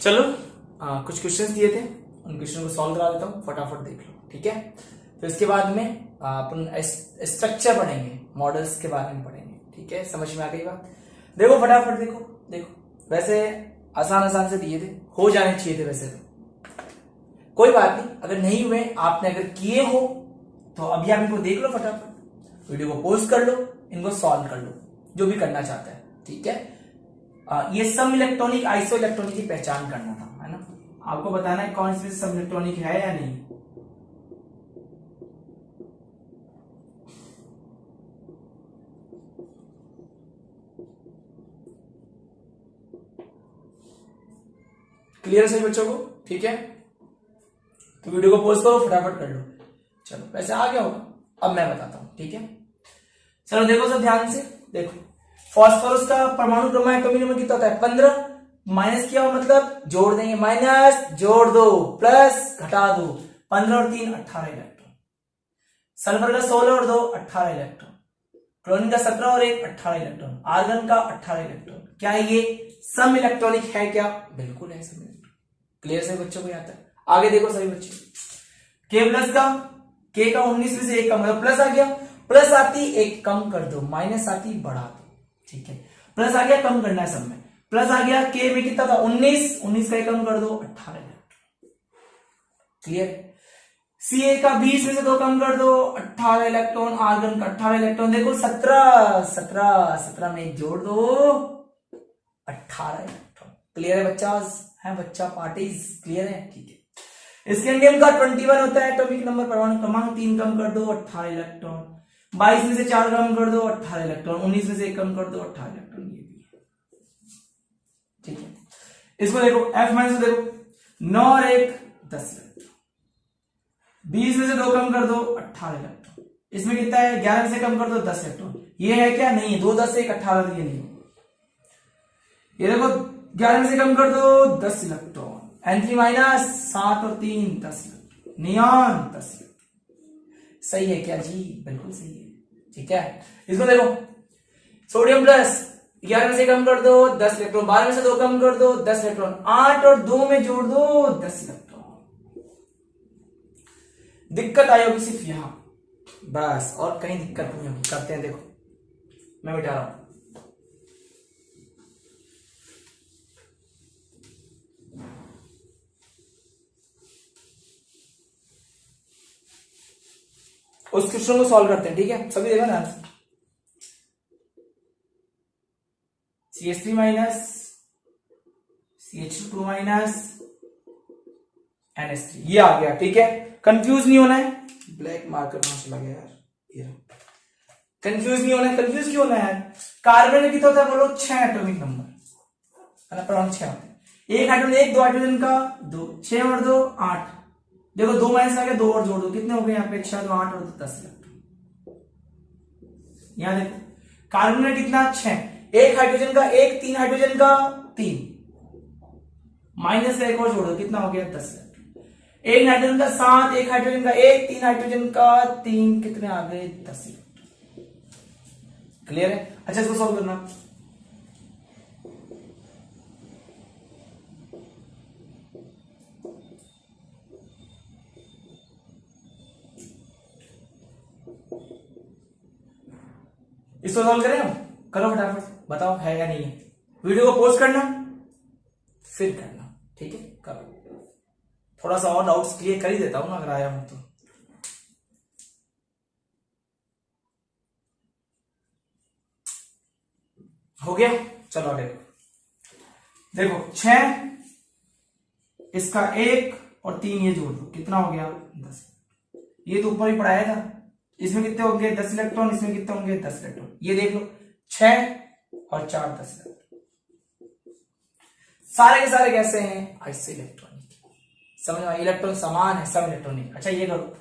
चलो कुछ क्वेश्चंस दिए थे, उन क्वेश्चन को सॉल्व करा देता हूँ, फटाफट देख लो, ठीक है। फिर इसके बाद में अपन स्ट्रक्चर पढ़ेंगे, मॉडल्स के बारे में पढ़ेंगे, ठीक है। समझ में आ गई बात? देखो फटाफट देखो देखो, वैसे आसान आसान से दिए थे, हो जाने चाहिए थे वैसे तो, कोई बात नहीं। अगर नहीं हुए, आपने अगर किए हो तो अभी आप इनको देख लो, फटाफट वीडियो को पॉज कर लो, इनको सॉल्व कर लो, जो भी करना चाहता है, ठीक है। ये सम इलेक्ट्रॉनिक आइसो इलेक्ट्रॉनिक की पहचान करना था, है ना। आपको बताना है कौन सी सम इलेक्ट्रॉनिक है या नहीं। क्लियर है सभी बच्चों को? ठीक है, तो वीडियो को पॉज करो, फटाफट कर लो। चलो वैसे आ गया होगा, अब मैं बताता हूं, ठीक है। चलो देखो सब ध्यान से देखो, फास्फोरस का परमाणु क्रमांक एटॉमिक नंबर कितना होता है? 15। माइनस किया हो मतलब जोड़ देंगे, माइनस जोड़ दो, प्लस घटा दो, 15 और 3 18 इलेक्ट्रॉन। सल्फर का 16 और 2 18 इलेक्ट्रॉन, क्लोरीन का 17 और 1 18 इलेक्ट्रॉन, आर्गन का 18 इलेक्ट्रॉन। क्या ये सम इलेक्ट्रॉनिक है क्या? बिल्कुल है सम इलेक्ट्रॉनिक। क्लियर से बच्चों को आता है? आगे देखो सभी बच्चे, के प्लस का, के का 19 में से 1 कम कर, प्लस आ गया, प्लस आती 1 कम कर दो, माइनस आती बढ़ा दो, ठीक है। प्लस आ गया, कम करना है सब में, प्लस आ गया, के में कितना था? 19, 19 का 1 कम कर दो, 18 इलेक्ट्रॉन। क्लियर? सी का 20 में से 2 कम कर दो, 18 इलेक्ट्रॉन, आर्गन का 18 इलेक्ट्रॉन। देखो 17 17 17 में जोड़ दो, 18 इलेक्ट्रॉन। क्लियर है बच्चा? है बच्चा पार्टीज? क्लियर है? ठीक है। स्कैंडियम का 21 होता है एटॉमिक नंबर, परमाणु क्रमांक 3 कम कर दो, 18 इलेक्ट्रॉन। 22 में से 4 कम कर दो, 18 इलेक्ट्रॉन। 19 में से 1 कम कर दो, 18 इलेक्ट्रॉन। ये भी है, ठीक है। इसको देखो, F माइनस देखो, 9 और 1 10 इलेक्ट्रॉन। 20 में से 2 कम कर दो, 18 इलेक्ट्रॉन। इसमें कितना है? 11 में से कम कर दो, 10 इलेक्ट्रॉन। ये है क्या? नहीं है। 2 10 1 18, ये नहीं। ये देखो 11 में से कम कर दो, 10 इलेक्ट्रॉन। N3 माइनस 7 और 3 10 इलेक्ट्रॉन। Neon 10 electron. सही है क्या जी? बिल्कुल सही है, ठीक है। इसको देखो, सोडियम प्लस 11 में से कम कर दो, 10 इलेक्ट्रॉन। 12 में से 2 कम कर दो, 10 इलेक्ट्रॉन। 8 और 2 में जोड़ दो, 10 इलेक्ट्रॉन। दिक्कत आई होगी सिर्फ यहां, बस, और कहीं दिक्कत नहीं होगी। करते हैं, देखो मैं मिटा रहा हूं। उस क्वेश्चन को सॉल्व करते हैं, ठीक है। सभी देखो ना, CH3 minus CH2 minus NH3, ये आ गया, ठीक है। कंफ्यूज नहीं होना है। ब्लैक मार्कर कहां चला गया यार? ये कंफ्यूज नहीं होना है। कंफ्यूज क्यों होना है? कार्बन में कितना होता है बोलो? 6 एटॉमिक नंबर, परमाणु 6 होते हैं। एक हाइड्रोजन 1, 2 हाइड्रोजन का 2, 6 और 2 8। देखो 2 माइनस आ गया, 2 और जोड़ दो, कितने हो गए यहाँ पे? 6 2 8 और 2 10 इलेक्ट्रॉन। यहां देखो, कार्बन में कितना? 6। एक हाइड्रोजन का 1, 3 हाइड्रोजन का 3, माइनस का 1 और जोड़ दो, कितना हो गया? 10 इलेक्ट्रॉन। एक नाइट्रोजन का 7, एक हाइड्रोजन का 1, 3 हाइड्रोजन का 3, कितने आ गए? 10 इलेक्ट्रॉन। क्लियर है? अच्छा, इसको सॉल्व करना। इसको सॉल्व करें हम? करो फटाफट, बताओ है या नहीं है। वीडियो को पॉज करना, फिर करना, ठीक है। करो, थोड़ा सा और डाउट्स क्लियर कर ही देता हूं ना अगर आया हूं तो। हो गया? चलो आगे देखो, 6, इसका 1 और 3 ये जोड़ दो, कितना हो गया? 10। ये तो ऊपर ही पढ़ाया था। इसमें कितने होंगे? 10 इलेक्ट्रॉन। इसमें कितने होंगे? 10 इलेक्ट्रॉन। ये देख लो, 6 और 4 10 इलेक्ट्रॉन। सारे के सारे कैसे हैं? Iso electronic. समझ में? इलेक्ट्रॉन समान है, सब इलेक्ट्रॉनिक। अच्छा ये करो,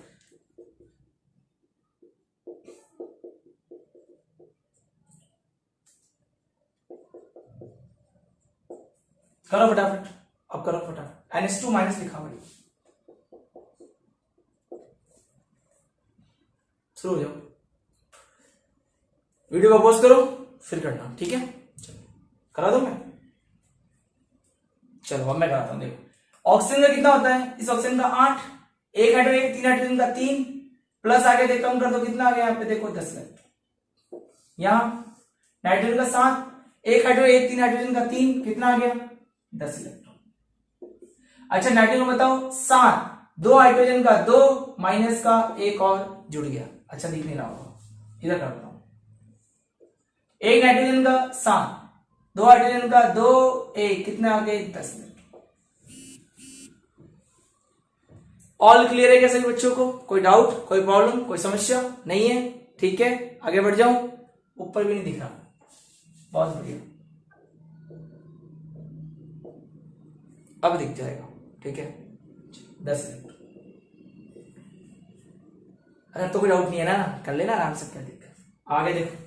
करो फटाफट, अब करो फटाफट। NH2 माइनस लिखा हुआ, शुरू हो जाओ। वीडियो को पॉज करो, फिर करना, ठीक है। चलो करा दो मैं। चलो अब मैं कराता हूं, देखो ऑक्सीजन का कितना होता है, इस ऑक्सीजन का 8, एक हाइड्रोजन 1, 3 हाइड्रोजन का 3, प्लस आगे देख कम कर दो कितना आ गया यहाँ पे देखो 10 इलेक्ट्रॉन। यहाँ नाइट्रोजन का 7, एक हाइड्रोजन 1, 3 हाइड्रोजन का 3, कितना आ गया 10 इलेक्ट्रॉन। अच्छा नाइट्रोजन को बताओ 7, 2 हाइड्रोजन का 2 माइनस का एक और जुड़ गया। अच्छा दिख नहीं रहा होगा, इधर करता हूं, एक नाइट्रोजन का 7, 2 हाइड्रोजन का 2, एक कितना आ गए 10 इलेक्ट्रॉन। ऑल क्लियर है क्या सभी बच्चों को? कोई डाउट, कोई प्रॉब्लम, कोई समस्या नहीं है? ठीक है आगे बढ़ जाऊं, ऊपर भी नहीं दिख रहा, बहुत बढ़िया, अब दिख जाएगा। ठीक है 10 इलेक्ट्रॉन। अगर तो कोई डाउट नहीं है ना, कर लेना आराम से, क्या दिक्कत। आगे देखो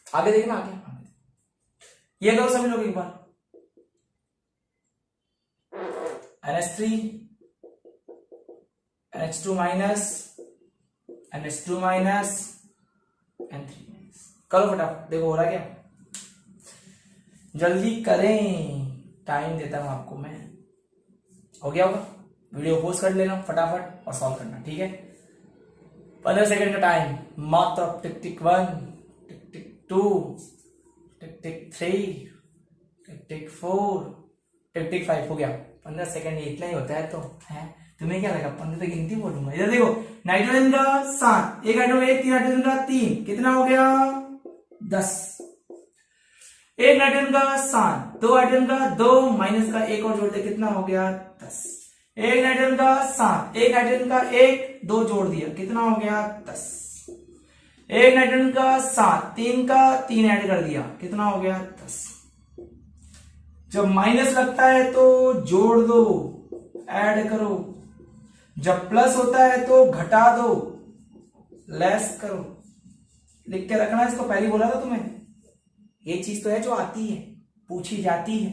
आगे देखना, आगे ये करो सभी लोग एक बार, NH3 NH2 minus NH2 minus N3 minus, करो फटाफट, देखो हो रहा क्या, जल्दी करें, टाइम देता हूं आपको मैं। हो गया होगा, वीडियो पोस्ट कर लेना फटाफट और सॉल्व करना। ठीक है 15 सेकंड का टाइम मात्र। टिक टिक 1, टिक टिक 2, टिक टिक 3, टिक टिक 4, टिक टिक 5। हो गया 15 सेकंड, इतना ही होता है तो है, तुम्हें क्या लगा 15 तक गिनती बोलूंगा। इधर देखो नाइट्रोजन का 7, एक हाइड्रोजन 1, 3 हाइड्रोजन का 3, कितना हो गया 10, एक नाइट्रोजन का 7, 2 हाइड्रोजन का 2 माइनस का एक और जोड़ दे कितना हो गया 10, एक नाइट्रोजन का 7, एक हाइड्रोजन का 1, 2 जोड़ दिया कितना हो गया 10, एक नाइट्रोजन का 7, 3 का 3 ऐड कर दिया कितना हो गया 10। जब माइनस लगता है तो जोड़ दो, ऐड करो, जब प्लस होता है तो घटा दो, लेस करो, लिख के रखना। इसको पहले बोला था तुम्हें, ये चीज तो है जो आती है, पूछी जाती है,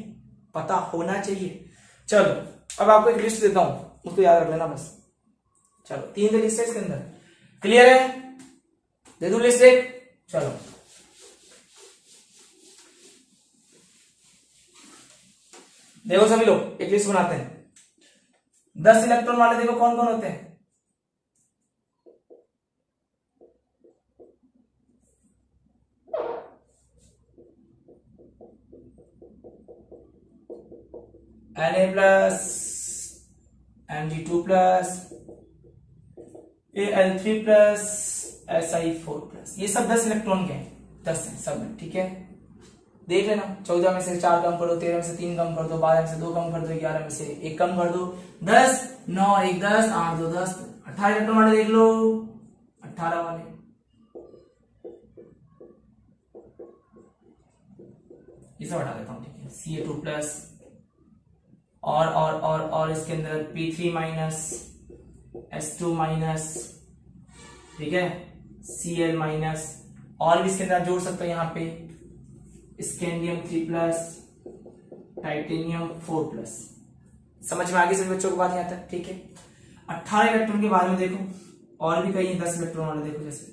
पता होना चाहिए। चलो अब आपको एक लिस्ट देता हूं, उसको याद रख लेना बस। चलो 3 लिस्ट है इसके अंदर, क्लियर है? दे दो लिस्ट एक, चलो देखो सभी लोग एक लिस्ट बनाते हैं। 10 इलेक्ट्रॉन वाले देखो कौन कौन होते हैं। Na plus, Mg2 plus, Al3 plus, Si4 plus, ये सब 10 इलेक्ट्रॉन के हैं, 10 हैं सब में। ठीक है देख लेना, 14 में से 4 कम कर दो, 13 में से 3 कम कर दो, 12 में से 2 कम कर दो, 11 में से 1 कम कर दो, 10, 9, 1, 10, 8, 2, 10, 18 इलेक्ट्रॉन वाले देख लो, 18 वाले, ये सब हटा देता हूं। ठीक है Ca2 प्लस और इसके अंदर P3 माइनस, S2 माइनस, ठीक है Cl माइनस, और भी इसके अंदर जोड़ सकते हो यहाँ पे स्कैंडियम 3 प्लस, टाइटेनियम 4 प्लस। समझ में आगे सभी बच्चों को बात नहीं आता? ठीक है 18 इलेक्ट्रॉन के बारे में देखो, और भी कई 10 इलेक्ट्रॉन वाले देखो, जैसे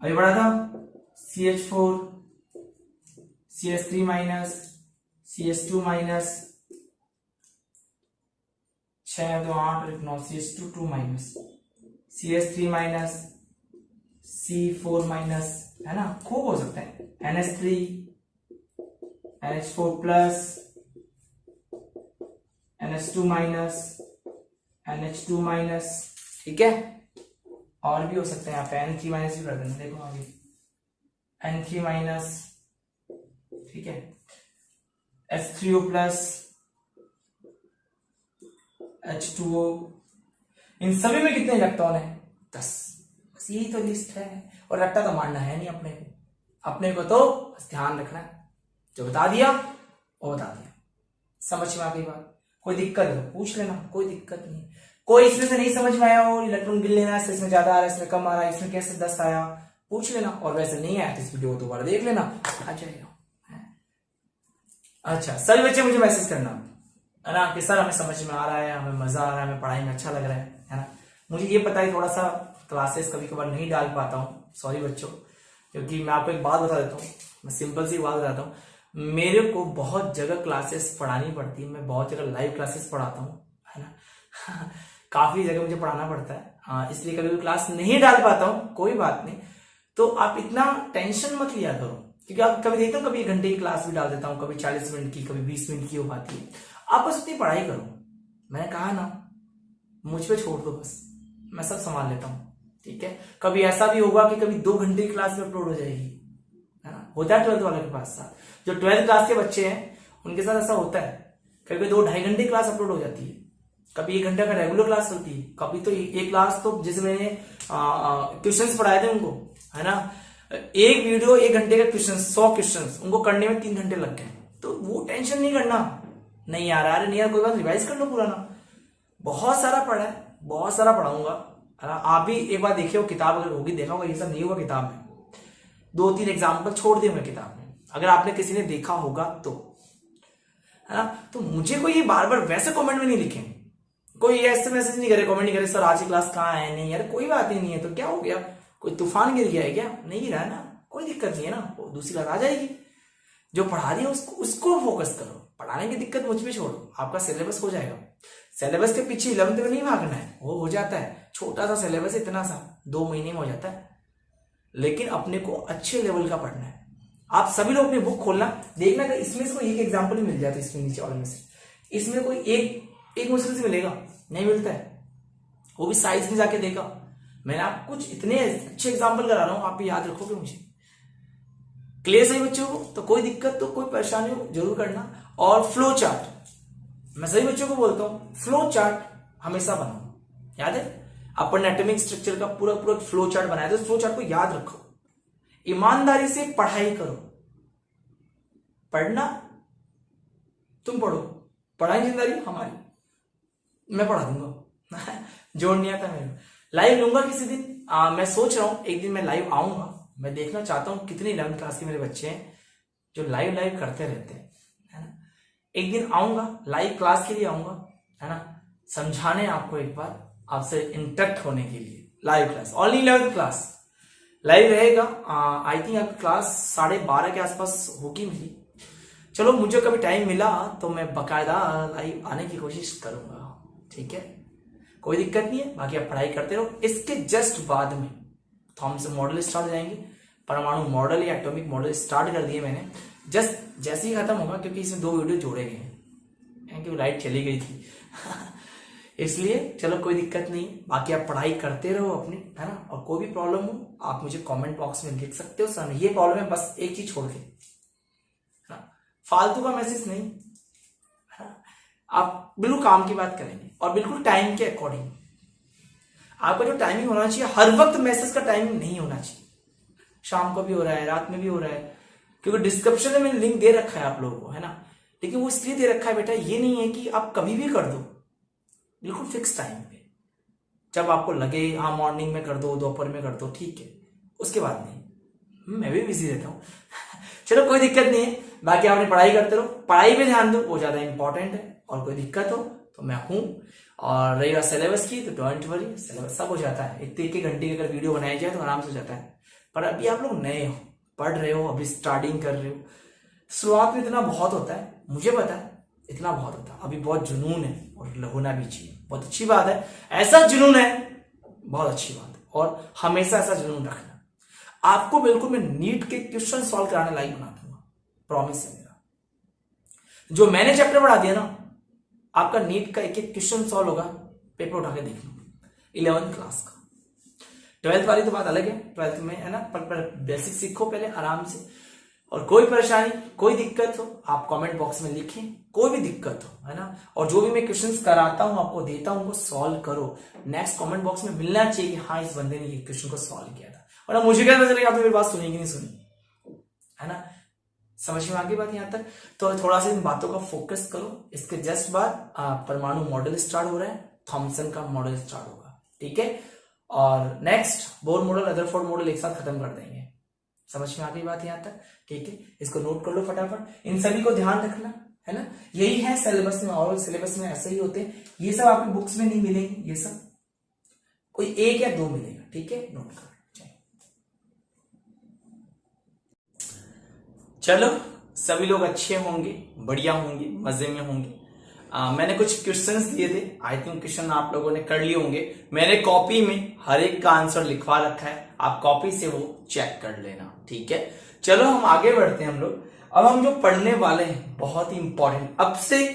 अभी बढ़ा था CH4, CS3 minus, CS2 minus, 6, 2, 8 और 9, CS2 2 minus, CS3 minus, C4 minus, है ना, खूब हो सकता है, NH3, NH4 plus, NH2 minus, NH2 minus, ठीक है और भी हो सकते हैं यहाँ पे N3 माइनस भी कर देना। देखो आगे N3 माइनस, ठीक है H3O प्लस, H2O, इन सभी में कितने इलेक्ट्रॉन है 10। बस यही तो लिस्ट है, और रट्टा तो मारना है नहीं अपने को तो बस ध्यान रखना है, जो बता दिया वो बता दिया। समझ में आ गई बात? कोई दिक्कत है पूछ लेना, कोई दिक्कत नहीं। कोई इसमें से नहीं समझ में आया हो, इलेक्ट्रॉन गिन लेना, इसमें ज्यादा आ रहा है, इसमें कम आ रहा है, इसमें कैसे 10 आया पूछ लेना, और वैसे नहीं आया तो इस वीडियो को दोबारा देख लेना, आ जाएगा। अच्छा सभी बच्चे मुझे मैसेज करना है ना कि सर हमें समझ में आ रहा है, हमें मजा आ रहा है, हमें पढ़ाई में अच्छा लग रहा है ना। मुझे ये पता है थोड़ा सा क्लासेस कभी कभार नहीं डाल पाता हूँ, सॉरी बच्चों, क्योंकि मैं आपको एक बात बता देता हूँ, मैं सिंपल सी बात बताता हूँ, मेरे को बहुत जगह क्लासेस पढ़ानी पड़ती है, मैं बहुत जगह लाइव क्लासेस पढ़ाता हूँ, है ना। काफी जगह मुझे पढ़ाना पड़ता है, इसलिए कभी भी क्लास नहीं डाल पाता हूँ, कोई बात नहीं। तो आप इतना टेंशन मत लिया करो, क्योंकि आप कभी देखते हो कभी 1 घंटे की क्लास भी डाल देता हूँ, कभी 40 मिनट की, कभी 20 मिनट की हो पाती है। आप बस उतनी पढ़ाई करो, मैंने कहा ना, मुझ पे छोड़ दो बस, मैं सब संभाल लेता हूँ, ठीक है। कभी ऐसा भी होगा कि कभी 2 घंटे की क्लास में अपलोड हो जाएगी, है ना, होता है 12th वाले के पास साथ, जो 12th क्लास के बच्चे हैं उनके साथ ऐसा होता है, कभी 2-2.5 घंटे की क्लास अपलोड हो जाती है, कभी 1 घंटे का रेगुलर क्लास चलती है, कभी तो एक क्लास तो जैसे मैंने क्वेश्चंस पढ़ाए थे उनको, है ना, एक वीडियो 1 घंटे का क्वेश्चन, 100 क्वेश्चन उनको करने में 3 घंटे लग गए। तो वो टेंशन नहीं करना, नहीं आ रहा, अरे नहीं यार कोई बात, रिवाइज कर लो पुराना, बहुत सारा पढ़ा है, बहुत सारा पढ़ाऊंगा, है ना। आप भी एक बार देखिए किताब, अगर होगी देखा होगा, ये सब नहीं होगा किताब में, 2-3 एग्जाम्पल छोड़ दिए मैं किताब में, अगर आपने किसी ने देखा होगा तो, है ना। तो मुझे कोई ये बार बार वैसे कमेंट में नहीं लिखे, कोई ऐसे मैसेज नहीं करे, कमेंट नहीं करे, सर आज की क्लास कहाँ है, नहीं यार कोई बात ही नहीं है, तो क्या हो गया, कोई तूफान गिर गया है क्या, नहीं गिरा है ना, कोई दिक्कत नहीं है ना, वो दूसरी क्लास आ जाएगी, जो पढ़ा रही है उसको फोकस करो, पढ़ाने की दिक्कत मुझ पे छोड़ो, आपका सिलेबस हो जाएगा। सिलेबस के पीछे 11th में नहीं भागना है, वो हो जाता है, छोटा सा सिलेबस, इतना सा 2 महीने में हो जाता है, लेकिन अपने को अच्छे लेवल का पढ़ना है। आप सभी लोग अपनी बुक खोलना, देखना कि इसमें से कोई एक एग्जाम्पल ही मिल जाता है, इसमें नीचे वाले में से, इसमें कोई एक मुश्किल से मिलेगा, नहीं मिलता है, वो भी साइज में जाके देखा, मैंने आप कुछ इतने अच्छे एग्जाम्पल करा रहा हूं, आप भी याद रखोगे मुझे। क्लियर सही बच्चों को, तो कोई दिक्कत तो कोई परेशानी हो जरूर करना। और फ्लो चार्ट, मैं सही बच्चों को बोलता हूं, फ्लो चार्ट हमेशा बनाओ, याद है अपन एटॉमिक स्ट्रक्चर का पूरा पूरा फ्लो चार्ट बनाया, तो फ्लो चार्ट को याद रखो, ईमानदारी से पढ़ाई करो, पढ़ना तुम पढ़ो, पढ़ाई जिम्मेदारी हमारी, मैं पढ़ा दूंगा। जोड़ नहीं आता मेरे, लाइव लूंगा किसी दिन, मैं सोच रहा हूं एक दिन मैं लाइव आऊंगा, मैं देखना चाहता हूं कितने 11th क्लास के मेरे बच्चे हैं जो लाइव करते रहते हैं, है ना। एक दिन आऊंगा, लाइव क्लास के लिए आऊंगा, है ना, समझाने आपको, एक बार आपसे इंटरेक्ट होने के लिए, live class, only 11th class live रहेगा। आई थिंक आपकी क्लास 12:30 के आसपास होगी मेरी, चलो मुझे कभी टाइम मिला तो मैं बकायदा लाइव आने की कोशिश करूंगा, ठीक है, कोई दिक्कत नहीं है। बाकी आप पढ़ाई करते रहो, इसके जस्ट बाद में थॉमसन मॉडल स्टार्ट हो जाएंगे, परमाणु मॉडल या एटॉमिक मॉडल स्टार्ट कर दिए मैंने, जस्ट जैसे ही खत्म होगा, क्योंकि इसमें 2 वीडियो जोड़े गए हैं, क्योंकि लाइट चली गई थी इसलिए चलो कोई दिक्कत नहीं, बाकी आप पढ़ाई करते रहो अपनी, है ना। और कोई भी प्रॉब्लम हो आप मुझे कमेंट बॉक्स में लिख सकते हो, सर ये प्रॉब्लम है, बस एक चीज छोड़ के, फालतू का मैसेज नहीं, आप बिल्कुल काम की बात करेंगे और बिल्कुल टाइम के अकॉर्डिंग। आपका जो टाइमिंग होना चाहिए, हर वक्त मैसेज का टाइमिंग नहीं होना चाहिए, शाम को भी हो रहा है, रात में भी हो रहा है, क्योंकि डिस्क्रिप्शन में मैंने लिंक दे रखा है आप लोगों को, है ना। लेकिन वो इसलिए दे रखा है बेटा, ये नहीं है कि आप कभी भी कर दो, बिल्कुल फिक्स टाइम पे, जब आपको लगे हाँ मॉर्निंग में कर दो, दोपहर में कर दो, ठीक है, उसके बाद नहीं, मैं भी बिजी रहता हूँ चलो कोई दिक्कत नहीं है, बाकी आपने पढ़ाई करते रहो, पढ़ाई पे ध्यान दो, वो ज्यादा इंपॉर्टेंट है, और कोई दिक्कत हो तो मैं हूं। और रही बात सिलेबस की, तो डोंट वरी, सिलेबस सब हो जाता है, एक घंटे की अगर वीडियो बनाई जाए तो आराम से हो जाता है। पर अभी आप लोग नए हो, पढ़ रहे हो, अभी स्टार्टिंग कर रहे हो, शुरुआत में इतना बहुत होता है, मुझे पता है इतना बहुत होता है, अभी बहुत जुनून है और होना भी चाहिए, बहुत अच्छी बात है, ऐसा जुनून है, बहुत अच्छी बात है, और हमेशा ऐसा जुनून रखना। आपको बिल्कुल मैं नीट के क्वेश्चन सॉल्व कराने लायक बना दूंगा, प्रॉमिस है मेरा। जो मैंने चैप्टर पढ़ा दिया ना, आपका नीट का एक क्वेश्चन सॉल्व होगा, पेपर उठा के देख लो, 11th क्लास का। 12th वाली तो बात अलग है, 12th में है ना, पर बेसिक सीखो पहले आराम से, और कोई परेशानी कोई दिक्कत हो आप कमेंट बॉक्स में लिखें, कोई भी दिक्कत हो, है ना। और जो भी मैं क्वेश्चंस कराता हूं आपको देता हूं, उनको सॉल्व करो, नेक्स्ट कमेंट बॉक्स में मिलना चाहिए कि हाँ इस बंदे ने ये क्वेश्चन को सॉल्व किया था, और मुझे क्या पता चलेगा आपने मेरी बात सुनी कि नहीं सुनी, है ना। समझ में आ गई बात यहां तक, तो थोड़ा सा इन बातों का फोकस करो। इसके जस्ट बाद परमाणु मॉडल स्टार्ट हो रहा है, थॉमसन का मॉडल स्टार्ट होगा, ठीक है, और next Bohr model, Rutherford model एक साथ खत्म कर देंगे। समझ में आ गई बात यहां तक, ठीक है, इसको नोट कर लो फटाफट, इन सभी को ध्यान रखना, है ना। यही है सिलेबस में, और सिलेबस में ऐसे ही होते हैं, ये सब आपकी बुक्स में नहीं मिलेंगे, ये सब कोई 1 या 2 मिलेगा, ठीक है, नोट करो। चलो सभी लोग अच्छे होंगे, बढ़िया होंगे, मजे में होंगे। मैंने कुछ क्वेश्चंस दिए थे, आई थिंक क्वेश्चन आप लोगों ने कर लिए होंगे। मैंने कॉपी में हर एक का आंसर लिखवा रखा है, आप कॉपी से वो चेक कर लेना, ठीक है। चलो हम आगे बढ़ते हैं हम लोग। अब हम जो पढ़ने वाले हैं बहुत ही इंपॉर्टेंट, अब से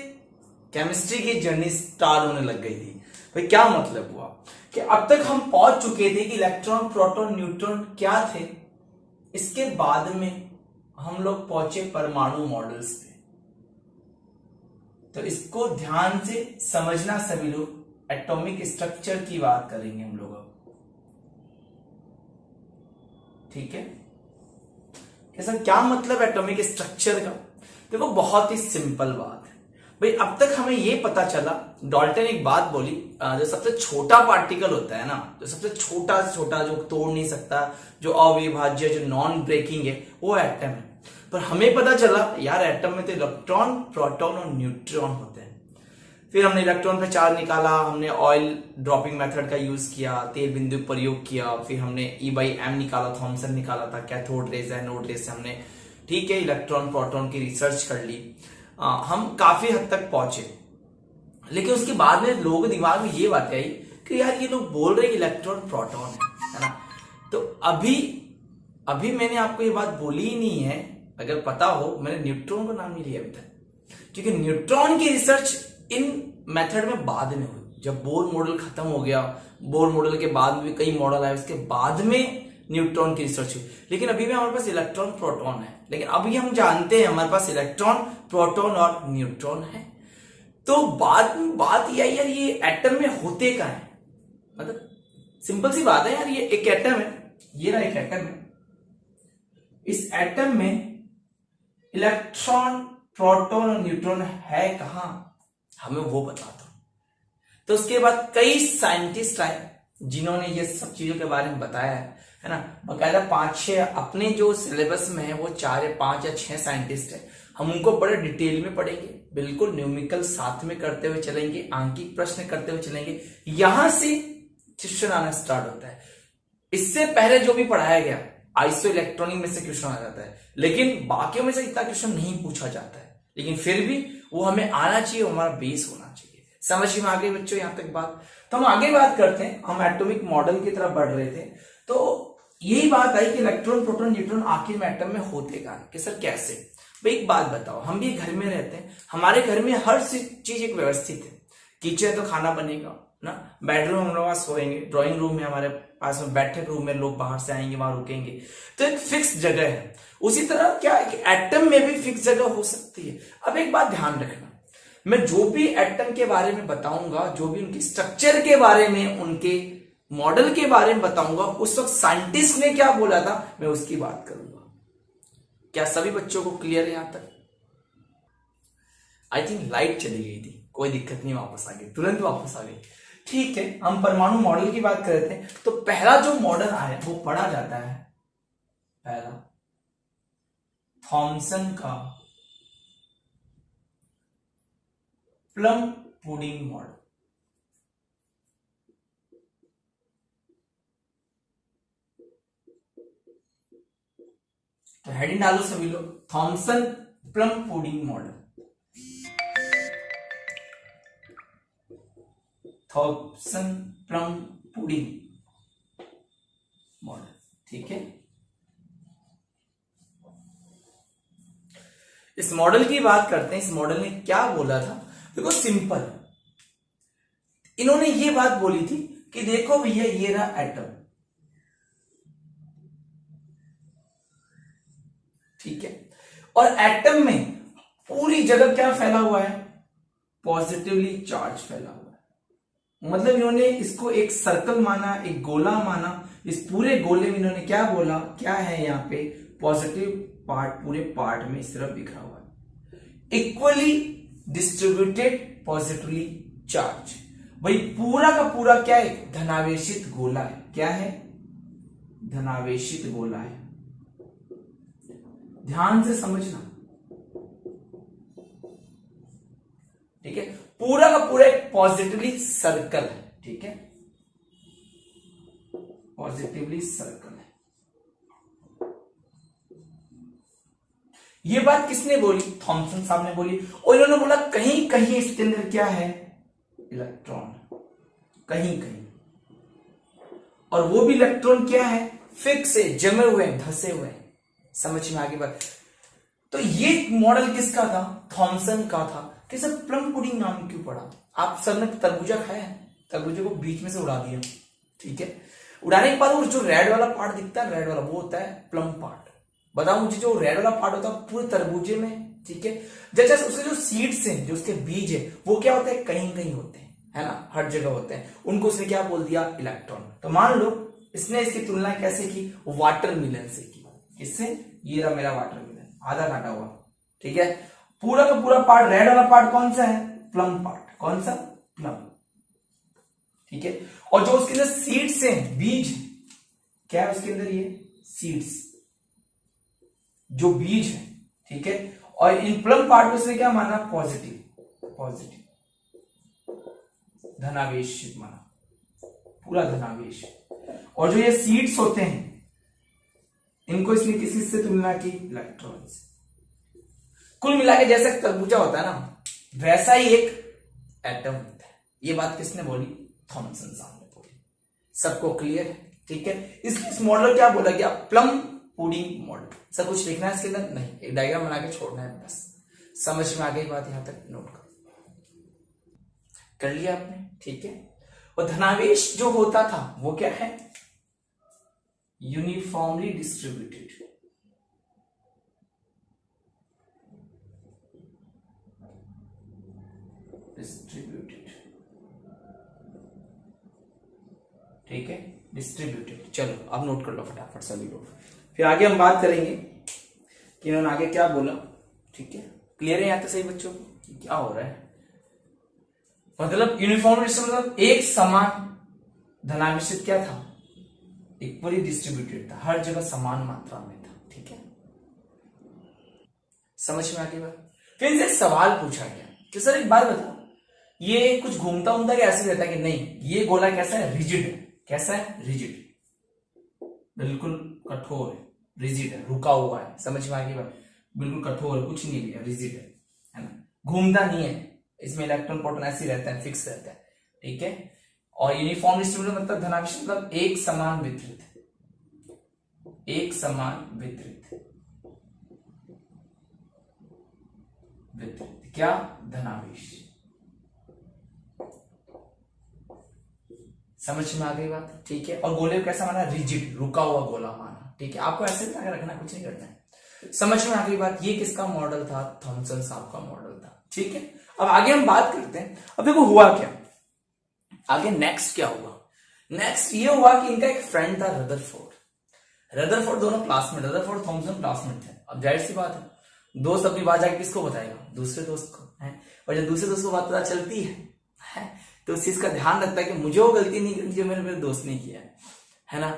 केमिस्ट्री की जर्नी स्टार्ट होने लग गई थी। भाई क्या मतलब हुआ कि अब तक हम पहुंच चुके थे कि इलेक्ट्रॉन, प्रोटॉन, न्यूट्रॉन क्या थे। इसके बाद में हम लोग पहुंचे परमाणु मॉडल्स पे। तो इसको ध्यान से समझना सभी लोग। एटॉमिक स्ट्रक्चर की बात करेंगे हम लोग अब, ठीक है। कैसा, क्या मतलब एटॉमिक स्ट्रक्चर का? देखो बहुत ही सिंपल बात है भाई। अब तक हमें यह पता चला, डाल्टन एक बात बोली, जो सबसे छोटा पार्टिकल होता है ना, जो सबसे छोटा से छोटा, जो तोड़ नहीं सकता, जो अविभाज्य, जो नॉन ब्रेकिंग है, वो एटम है। पर हमें पता चला यार एटम में तो इलेक्ट्रॉन, प्रोटॉन और न्यूट्रॉन होते हैं। फिर हमने इलेक्ट्रॉन पे चार्ज निकाला, हमने ऑयल ड्रॉपिंग मेथड का यूज किया, तेल बिंदु प्रयोग किया, फिर हमने E/m निकाला, थॉमसन निकाला था, कैथोड रेज, एनोड रेज से हमने, ठीक है, इलेक्ट्रॉन प्रोटॉन की रिसर्च कर ली। हम काफी हद तक पहुंचे। लेकिन उसके बाद में लोगों के दिमाग में ये बात आई कि यार ये लोग बोल रहे इलेक्ट्रॉन प्रोटॉन है ना। तो अभी मैंने आपको ये बात बोली ही नहीं है, अगर पता हो, मैंने न्यूट्रॉन का नाम नहीं लिया अभी तक, क्योंकि न्यूट्रॉन की रिसर्च इन मेथड में बाद में हुई। जब बोर मॉडल खत्म हो गया, बोर मॉडल के बाद में कई मॉडल आए, उसके बाद में न्यूट्रॉन की रिसर्च हुई। लेकिन अभी भी हमारे पास इलेक्ट्रॉन, प्रोटॉन है। लेकिन अभी हम जानते हैं हमारे पास इलेक्ट्रॉन, प्रोटॉन और न्यूट्रॉन है। तो बात यह यार, ये एटम में होते क्या है? मतलब सिंपल सी बात है यार, ये एक एटम है, ये रहा एक एटम है। इस एटम में इलेक्ट्रॉन, प्रोटॉन और न्यूट्रॉन है कहां, हमें वो बताता हूं। तो उसके बाद कई साइंटिस्ट आए जिन्होंने ये सब चीजों के बारे में बताया है ना। बकायदा 5-6 अपने जो सिलेबस में है वो 4 या 5 या 6 साइंटिस्ट है। हम उनको बड़े डिटेल में पढ़ेंगे, बिल्कुल न्यूमेरिकल साथ में करते हुए चलेंगे, आंकिक प्रश्न करते हुए चलेंगे। यहां से क्वेश्चन आना स्टार्ट होता है। इससे पहले जो भी पढ़ाया गया आइसो इलेक्ट्रॉनिक में से क्वेश्चन आ जाता है, लेकिन बाकियों में से इतना क्वेश्चन नहीं पूछा जाता है। लेकिन फिर भी वो हमें आना चाहिए, हमारा बेस होना चाहिए। समझ में आ गई बच्चों यहां तक बात? तो हम आगे बात करते हैं। हम एटॉमिक मॉडल की तरफ बढ़ रहे थे, तो यही बात आई कि इलेक्ट्रॉन, प्रोटॉन, न्यूट्रॉन आखिर में एटम में होते क्या कि सर कैसे? भाई एक बात बताओ, हम भी घर में रहते हैं, हमारे घर में हर चीज एक व्यवस्थित है। किचन तो खाना बनेगा ना, बेडरूम हम लोग सोएंगे, ड्राइंग रूम में हमारे पास में, बैठक रूम में लोग बाहर से आएंगे, वहां रुकेंगे, तो एक फिक्स जगह है। उसी तरह क्या है कि एटम में भी फिक्स जगह हो सकती है। अब एक बात ध्यान रखना, मैं जो भी एटम के बारे में बताऊंगा, जो भी उनकी स्ट्रक्चर के बारे में, उनके मॉडल के बारे में बताऊंगा, उस वक्त साइंटिस्ट ने क्या बोला था मैं उसकी बात करूंगा। क्या सभी बच्चों को क्लियर है यहां तक? आई थिंक लाइट चली गई थी, कोई दिक्कत नहीं, वापस आ गई, तुरंत वापस आ गई। ठीक है, हम परमाणु मॉडल की बात कर रहे थे। तो पहला जो मॉडल आया वो पढ़ा जाता है, पहला थॉमसन का प्लम पुडिंग मॉडल। तो हेडिंग डालो सभी लोग, Thomson plum pudding model. Thomson plum pudding model, ठीक है। इस मॉडल की बात करते हैं। इस मॉडल ने क्या बोला था? देखो सिंपल, इन्होंने ये बात बोली थी कि देखो भैया ये रहा एटम, ठीक है, और एटम में पूरी जगह क्या फैला हुआ है? पॉजिटिवली चार्ज फैला हुआ है। मतलब इन्होंने इसको एक सर्कल माना, एक गोला माना। इस पूरे गोले में इन्होंने क्या बोला, क्या है यहाँ पे? पॉजिटिव पार्ट पूरे पार्ट में इस तरफ बिखरा हुआ है, इक्वली डिस्ट्रीब्यूटेड पॉजिटिवली चार्ज। भाई पूरा का पूरा क्या है? धनावेशित गोला है। क्या है? धनावेशित गोला है। ध्यान से समझना, ठीक है। पूरा का पूरा एक पॉजिटिवली सर्कल है, ठीक है, पॉजिटिवली सर्कल है। ये बात किसने बोली? थॉमसन साहब ने बोली। और इन्होंने बोला कहीं कहीं इसके अंदर क्या है? इलेक्ट्रॉन, कहीं कहीं। और वो भी इलेक्ट्रॉन क्या है? फिक्स है, जमे हुए हैं, धसे हुए हैं। समझ में आगे बात? तो ये मॉडल किसका था? थॉमसन का था। कि सर प्लम पुडिंग नाम क्यों पड़ा? आप सब ने तरबूजा खाया है, तरबूजे को बीच में से उड़ा दिया, ठीक है। उड़ाने के बाद वो जो रेड वाला पार्ट दिखता है, रेड वाला, वो होता है प्लम पार्ट। बताओ मुझे, जो रेड वाला पार्ट होता है पूरे तरबूजे में, ठीक है। जैसे उसके जो सीड्स हैं, जो उसके बीज है, वो क्या होता है? कहीं कहीं होते हैं, है ना, हर जगह होते हैं। उनको उसने क्या बोल दिया? इलेक्ट्रॉन। तो मान लो इसने इसकी तुलना कैसे की? वाटरमेलन से की। किससे? ये रहा मेरा वाटरमेलन, आधा काटा हुआ, ठीक है। पूरा का पूरा पार्ट, रेड वाला पार्ट कौन सा है? Plum part. कौन सा? प्लम, ठीक है। और जो उसके अंदर सीड्स हैं, बीज, क्या है उसके अंदर? ये सीड्स, जो बीज है, ठीक है। और इन प्लम पार्ट में उसने क्या माना? पॉजिटिव, पॉजिटिव, धनावेश माना, पूरा धनावेश। और जो ये सीड्स होते हैं, इनको इसने किसी से तुलना की? इलेक्ट्रॉन्स। कुल मिला के जैसे तरबूजा होता है ना, वैसा ही एक एटम होता है। ये बात किसने बोली? थॉमसन साहब ने बोली। सबको क्लियर है? ठीक है। इस मॉडल क्या बोला गया? Plum pudding model. सब कुछ लिखना है इसके अंदर? नहीं, एक डायग्राम बना के छोड़ना है बस। समझ में आ गई बात? यहां तक नोट कर लिया आपने, ठीक है। और धनावेश जो होता था वो क्या है? यूनिफॉर्मली डिस्ट्रीब्यूटेड, ठीक है, डिस्ट्रीब्यूटेड। चलो अब नोट कर लो फटाफट सभी लोग, फिर आगे हम बात करेंगे कि इन्होंने आगे क्या बोला, ठीक है। क्लियर है यहाँ तक सही बच्चों को? क्या हो रहा है? मतलब यूनिफॉर्म मतलब एक समान धनावेशित क्या था? इक्वली डिस्ट्रीब्यूटेड था, हर जगह समान मात्रा में था, ठीक है। समझ में आ गई बात? फिर इनसे एक सवाल पूछा गया कि सर एक बात बताओ, ये कुछ घूमता घूमता कि ऐसे रहता है? कि नहीं, ये गोला कैसा है? रिजिड है। कैसा है? रिजिड, बिल्कुल कठोर है, रिजिड है, रुका हुआ है। समझ में आ गई बात? बिल्कुल कठोर है, कुछ नहीं है, रिजिड है ना, घूमता नहीं है। इसमें इलेक्ट्रॉन प्रोटॉन ऐसे रहता है, फिक्स रहता है, ठीक है। और यूनिफॉर्म डिस्ट्रीब्यूटेड मतलब धनावेश मतलब एक समान वितरित, एक समान वितरित, वितरित क्या? धनावेश। समझ में आ गई बात? ठीक है। और गोले को कैसा माना? रिजिड, रुका हुआ गोला माना, ठीक है। आपको ऐसे बना के रखना, कुछ नहीं करना है। समझ में आ गई बात? ये किसका मॉडल था? थॉमसन साहब का मॉडल था, ठीक है। अब आगे हम बात करते हैं। अब देखो हुआ क्या आगे, नेक्स्ट क्या हुआ? नेक्स्ट ये हुआ कि इनका एक फ्रेंड था रदरफोर्ड। रदरफोर्ड दोनों क्लासमेट, रदरफोर्ड थॉमसन क्लासमेट थे। अब जाहिर सी बात है, दोस्त अपनी बात जाके किसको बताएगा? दूसरे दोस्त को, है। और जब दूसरे दोस्त को बात पता चलती है तो उस चीज का ध्यान रखता है कि मुझे वो गलती नहीं करनी जो मेरे दोस्त ने किया है ना।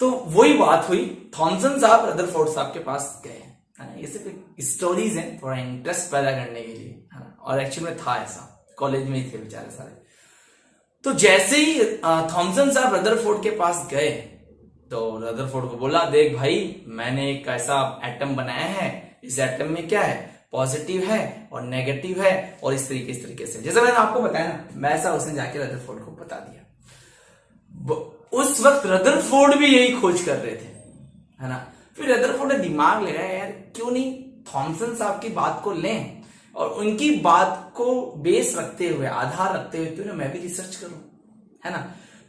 तो वही बात हुई, थॉमसन साहब रदरफोर्ड साहब के पास गए, है ना। ये सिर्फ स्टोरीज हैं, थोड़ा इंटरेस्ट पैदा करने के लिए, है ना। और एक्चुअली में था ऐसा, कॉलेज में ही थे बेचारे सारे। तो जैसे ही थॉमसन साहब रदरफोर्ड के पास गए तो रदरफोर्ड को बोला, देख भाई, मैंने एक ऐसा एटम बनाया है, इस एटम में क्या है? पॉजिटिव है और नेगेटिव है, और इस तरीके से जैसा मैंने आपको बताया ना, वैसा उसने जाके रदरफोर्ड को बता दिया। उस वक्त रदरफोर्ड भी यही खोज कर रहे थे, है ना। फिर रदरफोर्ड ने दिमाग लगाया, यार क्यों नहीं थॉमसन साहब की बात को लें और उनकी बात को बेस रखते हुए, आधार रखते हुए, क्यों ना मैं भी रिसर्च करूं, है ना।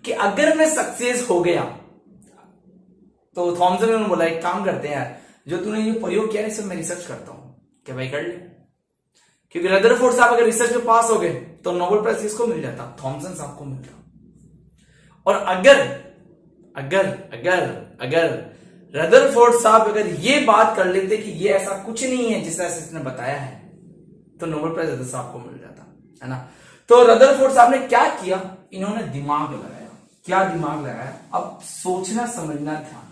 कि अगर मैं सक्सेस हो गया तो थॉमसन ने बोला, एक काम करते हैं यार, जो तूने ये प्रयोग किया है इसमें मैं रिसर्च करता हूं, क्या भाई कर ले। क्योंकि रदरफोर्ड साहब अगर रिसर्च में पास हो गए तो नोबेल प्राइज किसको मिल जाता? थॉमसन साहब को मिलता। और अगर अगर अगर अगर रदरफोर्ड साहब अगर ये बात कर लेते कि ये ऐसा कुछ नहीं है जिस तरह से इसने बताया है, तो नोबेल प्राइज रदर साहब को मिल जाता, है ना। तो रदरफोर्ड साहब ने क्या किया? इन्होंने दिमाग लगाया। क्या दिमाग लगाया? अब सोचना समझना ध्यान,